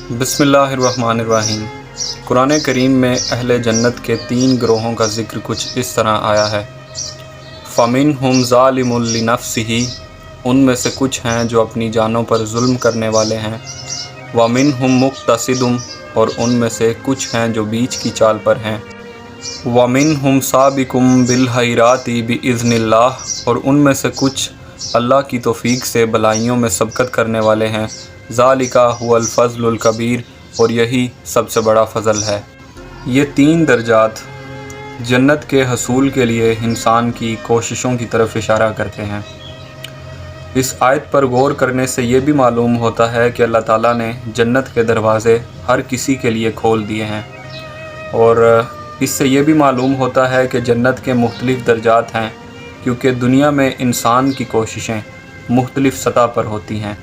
بسم اللہ الرحمن الرحیم۔ قرآن کریم میں اہل جنت کے 3 گروہوں کا ذکر کچھ اس طرح آیا ہے۔ فَمِنْهُمْ ظَالِمٌ لِنَفْسِهِ، ان میں سے کچھ ہیں جو اپنی جانوں پر ظلم کرنے والے ہیں۔ وَمِنْهُمْ مُقْتَصِدٌ، اور ان میں سے کچھ ہیں جو بیچ کی چال پر ہیں۔ وَمِنْهُمْ سَابِقٌ بِالْخَيْرَاتِ بِإِذْنِ اللَّهِ، اور ان میں سے کچھ اللہ کی توفیق سے بھلائیوں میں سبقت کرنے والے ہیں۔ ذَلِكَ هُوَ الْفَضْلُ الْكَبِيرُ، اور یہی سب سے بڑا فضل ہے۔ یہ 3 درجات جنت کے حصول کے لیے انسان کی کوششوں کی طرف اشارہ کرتے ہیں۔ اس آیت پر غور کرنے سے یہ بھی معلوم ہوتا ہے کہ اللہ تعالیٰ نے جنت کے دروازے ہر کسی کے لیے کھول دیے ہیں، اور اس سے یہ بھی معلوم ہوتا ہے کہ جنت کے مختلف درجات ہیں، کیونکہ دنیا میں انسان کی کوششیں مختلف سطح پر ہوتی ہیں۔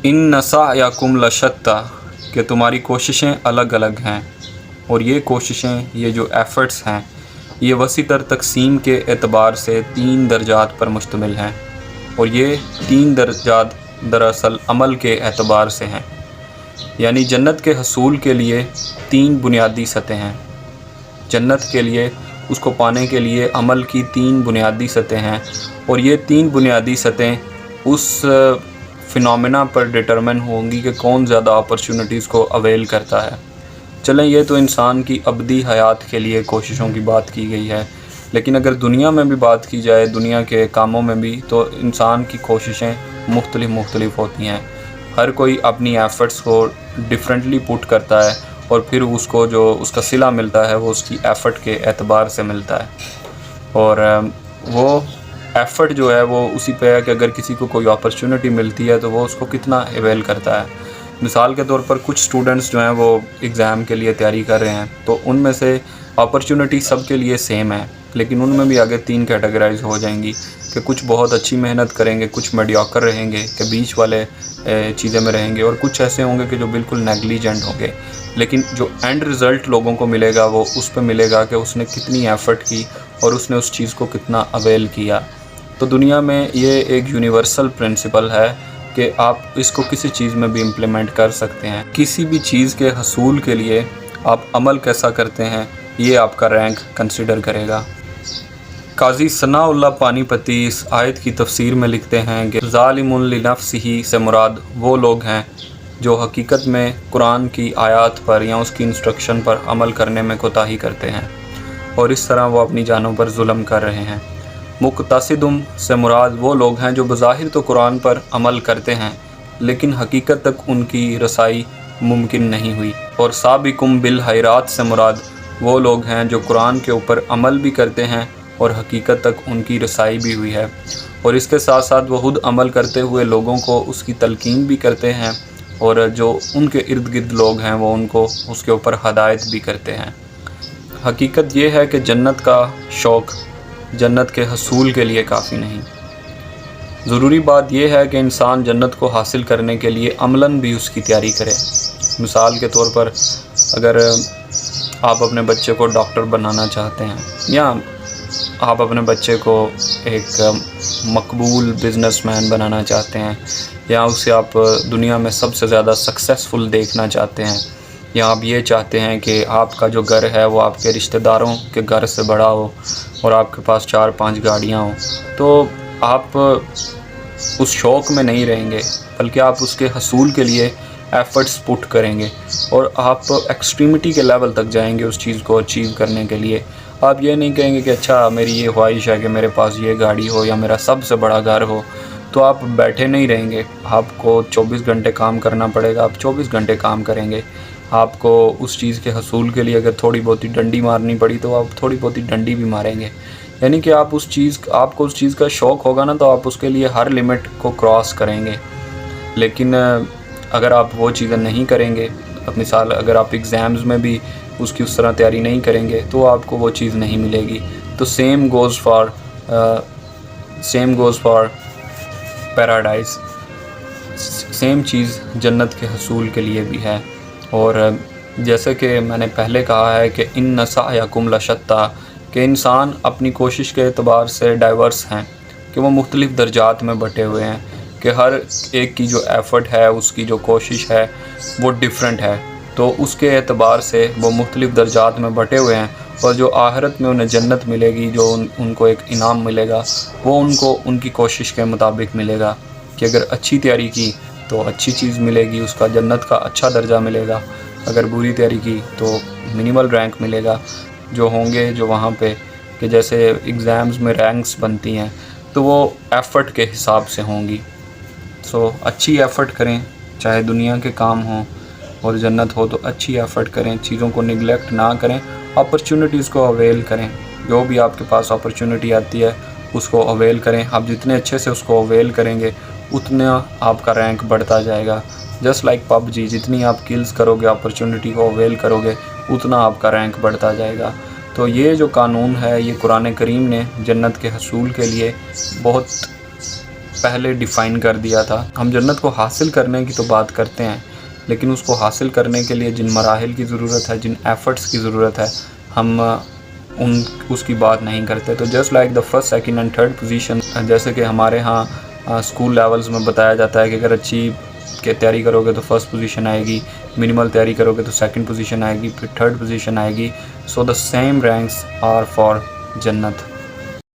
اِنَّ سَعْیَکُمْ لَشَتَّىٰ، کہ تمہاری کوششیں الگ الگ ہیں، اور یہ کوششیں، یہ جو ایفرٹس ہیں، یہ وسیع تر تقسیم کے اعتبار سے 3 درجات پر مشتمل ہیں، اور یہ 3 درجات دراصل عمل کے اعتبار سے ہیں۔ یعنی جنت کے حصول کے لیے 3 بنیادی سطح ہیں۔ جنت کے لیے، اس کو پانے کے لیے عمل کی 3 بنیادی سطح ہیں، اور یہ 3 بنیادی سطح اس فنومینا پر ڈٹرمن ہوں گی کہ کون زیادہ اپرچونٹیز کو اویل کرتا ہے۔ چلیں، یہ تو انسان کی ابدی حیات کے لیے کوششوں کی بات کی گئی ہے، لیکن اگر دنیا میں بھی بات کی جائے، دنیا کے کاموں میں بھی، تو انسان کی کوششیں مختلف ہوتی ہیں۔ ہر کوئی اپنی ایفرٹس کو ڈیفرنٹلی پٹ کرتا ہے، اور پھر اس کو جو اس کا صلہ ملتا ہے وہ اس کی ایفرٹ کے اعتبار سے ملتا ہے، اور وہ ایفرٹ جو ہے وہ اسی پہ ہے کہ اگر کسی کو کوئی اپرچونٹی ملتی ہے تو وہ اس کو کتنا اویل کرتا ہے۔ مثال کے طور پر کچھ اسٹوڈنٹس جو ہیں وہ ایگزام کے لیے تیاری کر رہے ہیں، تو ان میں سے اپرچونٹی سب کے لیے سیم ہے، لیکن ان میں بھی آگے 3 کیٹیگرائز ہو جائیں گی کہ کچھ بہت اچھی محنت کریں گے، کچھ میڈیوکر رہیں گے کہ بیچ والے چیزیں میں رہیں گے، اور کچھ ایسے ہوں گے کہ جو بالکل نیگلیجنٹ ہوں گے۔ لیکن جو اینڈ رزلٹ لوگوں کو ملے گا وہ اس پہ ملے گا کہ اس نے کتنی ایفرٹ کی اور اس نے اس چیز کو کتنا اویل کیا۔ تو دنیا میں یہ ایک یونیورسل پرنسپل ہے کہ آپ اس کو کسی چیز میں بھی امپلیمنٹ کر سکتے ہیں۔ کسی بھی چیز کے حصول کے لیے آپ عمل کیسا کرتے ہیں، یہ آپ کا رینک کنسیڈر کرے گا۔ قاضی ثناء اللہ پانی پتی اس آیت کی تفسیر میں لکھتے ہیں کہ ظالم لنفسہ سے مراد وہ لوگ ہیں جو حقیقت میں قرآن کی آیات پر یا اس کی انسٹرکشن پر عمل کرنے میں کوتاہی کرتے ہیں، اور اس طرح وہ اپنی جانوں پر ظلم کر رہے ہیں۔ مقتصدم سے مراد وہ لوگ ہیں جو بظاہر تو قرآن پر عمل کرتے ہیں، لیکن حقیقت تک ان کی رسائی ممکن نہیں ہوئی۔ اور سابقم بالخیرات سے مراد وہ لوگ ہیں جو قرآن کے اوپر عمل بھی کرتے ہیں اور حقیقت تک ان کی رسائی بھی ہوئی ہے، اور اس کے ساتھ ساتھ وہ خود عمل کرتے ہوئے لوگوں کو اس کی تلقین بھی کرتے ہیں، اور جو ان کے ارد گرد لوگ ہیں وہ ان کو اس کے اوپر ہدایت بھی کرتے ہیں۔ حقیقت یہ ہے کہ جنت کا شوق جنت کے حصول کے لیے کافی نہیں۔ ضروری بات یہ ہے کہ انسان جنت کو حاصل کرنے کے لیے عملاً بھی اس کی تیاری کرے۔ مثال کے طور پر اگر آپ اپنے بچے کو ڈاکٹر بنانا چاہتے ہیں، یا آپ اپنے بچے کو ایک مقبول بزنس مین بنانا چاہتے ہیں، یا اسے آپ دنیا میں سب سے زیادہ سکسیسفل دیکھنا چاہتے ہیں، یا آپ یہ چاہتے ہیں کہ آپ کا جو گھر ہے وہ آپ کے رشتہ داروں کے گھر سے بڑا ہو اور آپ کے پاس 4-5 گاڑیاں ہوں، تو آپ اس شوق میں نہیں رہیں گے، بلکہ آپ اس کے حصول کے لیے ایفرٹس پٹ کریں گے، اور آپ ایکسٹریمٹی کے لیول تک جائیں گے اس چیز کو اچیو کرنے کے لیے۔ آپ یہ نہیں کہیں گے کہ اچھا میری یہ خواہش ہے کہ میرے پاس یہ گاڑی ہو یا میرا سب سے بڑا گھر ہو، تو آپ بیٹھے نہیں رہیں گے۔ آپ کو 24 گھنٹے کام کرنا پڑے گا، آپ 24 گھنٹے کام کریں گے۔ آپ کو اس چیز کے حصول کے لیے اگر تھوڑی بہت ڈنڈی مارنی پڑی تو آپ تھوڑی بہت ڈنڈی بھی ماریں گے۔ یعنی کہ آپ کو اس چیز کا شوق ہوگا نا، تو آپ اس کے لیے ہر لمٹ کو کراس کریں گے۔ لیکن اگر آپ وہ چیزیں نہیں کریں گے، مثال اگر آپ ایگزامز میں بھی اس کی اس طرح تیاری نہیں کریں گے، تو آپ کو وہ چیز نہیں ملے گی۔ تو same goes for paradise, same چیز جنت کے حصول کے لیے بھی ہے۔ اور جیسے کہ میں نے پہلے کہا ہے کہ ان سعیکم لشتیٰ، کہ انسان اپنی کوشش کے اعتبار سے ڈائیورس ہیں، کہ وہ مختلف درجات میں بٹے ہوئے ہیں۔ کہ ہر ایک کی جو ایفرٹ ہے، اس کی جو کوشش ہے وہ ڈیفرنٹ ہے، تو اس کے اعتبار سے وہ مختلف درجات میں بٹے ہوئے ہیں، اور جو آخرت میں انہیں جنت ملے گی، جو ان کو ایک انعام ملے گا، وہ ان کو ان کی کوشش کے مطابق ملے گا، کہ اگر اچھی تیاری کی تو اچھی چیز ملے گی، اس کا جنت کا اچھا درجہ ملے گا، اگر بری تیاری کی تو منیمل رینک ملے گا. جو ہوں گے جو وہاں پہ، کہ جیسے ایگزامز میں رینکس بنتی ہیں تو وہ ایفرٹ کے حساب سے ہوں گی. سو اچھی ایفرٹ کریں، چاہے دنیا کے کام ہوں اور جنت ہو تو اچھی ایفرٹ کریں، چیزوں کو نگلیکٹ نہ کریں، اپرچونٹیز کو اویل کریں. جو بھی آپ کے پاس اپرچونٹی آتی ہے اس کو اویل کریں. آپ جتنے اچھے سے اس کو اویل کریں گے اتنا آپ کا رینک بڑھتا جائے گا. جسٹ لائک پب جی، جتنی آپ کلز کرو گے، اپرچونٹی کو اویل کرو گے، اتنا آپ کا رینک بڑھتا جائے گا. تو یہ جو قانون ہے یہ قرآن کریم نے جنت کے حصول کے لیے بہت پہلے ڈیفائن کر دیا تھا. ہم جنت کو حاصل کرنے کی تو بات کرتے ہیں، لیکن اس کو حاصل کرنے کے لیے جن مراحل کی ضرورت ہے، جن ایفرٹس کی ضرورت ہے، ہم اس کی بات نہیں کرتے. تو just like the first, second and third position, جیسے کہ ہمارے ہاں اسکول لیولز میں بتایا جاتا ہے کہ اگر اچھی کہ تیاری کرو گے تو فرسٹ پوزیشن آئے گی، منیمل تیاری کرو گے تو سیکنڈ پوزیشن آئے گی، پھر تھرڈ پوزیشن آئے گی. So the same ranks are for جنت.